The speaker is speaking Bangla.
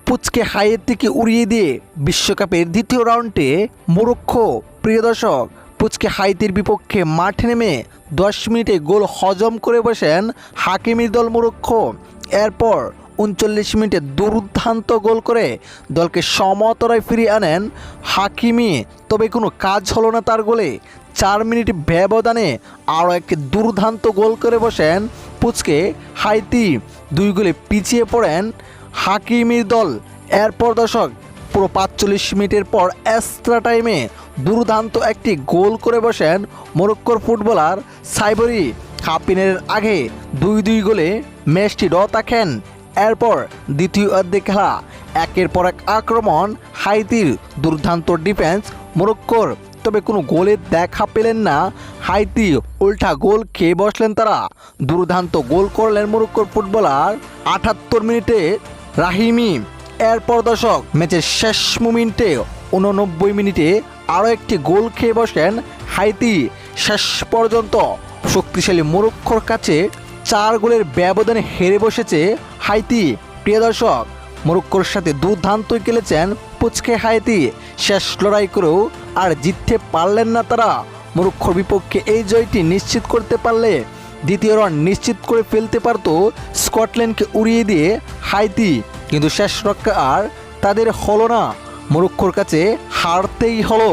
পুচকে হাইতিকে উড়িয়ে দিয়ে বিশ্বকাপের দ্বিতীয় রাউন্ডে মরক্কো। প্রিয় দর্শক, পুচকে হাইতির বিপক্ষে মাঠে নেমে 10 মিনিটে গোল হজম করে বসেন হাকিমির দল মরক্কো। এরপর 39 মিনিটে দুর্দান্ত গোল করে দলকে সমতায় ফিরিয়ে আনেন হাকিমি। তবে কোনো কাজ হলো না তার গোলে। 4 মিনিট ব্যবধানে আরও একটি দুর্দান্ত গোল করে বসেন পুচকে হাইতি। 2 গোলে পিছিয়ে পড়েন হাকিমির দল। এরপর দর্শক, পুরো 45 মিনিটের পর এক্সট্রা টাইমে দুর্দান্ত একটি গোল করে বসেন মরক্কোর ফুটবলার সাইবরি। হাফিনের আগে 2-2 গোলে ম্যাচটি ড্র থাকেন। এরপর দ্বিতীয় অর্ধে খেলা একের পর এক আক্রমণ, হাইতির দুর্দান্ত ডিফেন্স মরক্কোর। তবে কোনো গোলের দেখা পেলেন না হাইতি, উল্টা গোল খেয়ে বসলেন তারা। দুর্দান্ত গোল করলেন মরক্কোর ফুটবলার 78 মিনিটে রাহিমি। এরপর দর্শক, ম্যাচের শেষ মোমেন্টে 89 মিনিটে আরও একটি গোল খেয়ে বসেন হাইতি। শেষ পর্যন্ত শক্তিশালী মরক্কোর কাছে 4 গোলের ব্যবধানে হেরে বসেছে হাইতি। প্রিয় দর্শক, মরক্কোর সাথে দুর্দান্তই খেলেছেন পুচকে হাইতি। শেষ লড়াই করেও আর জিততে পারলেন না তারা। মরক্কোর বিপক্ষে এই জয়টি নিশ্চিত করতে পারলে দ্বিতীয় রাউন্ড নিশ্চিত করে ফেলতে পারত স্কটল্যান্ডকে উড়িয়ে দিয়ে হাইতি। কিন্তু শেষ রক্ষা আর তাদের হলো না, মরক্কোর কাছে হারতেই হলো।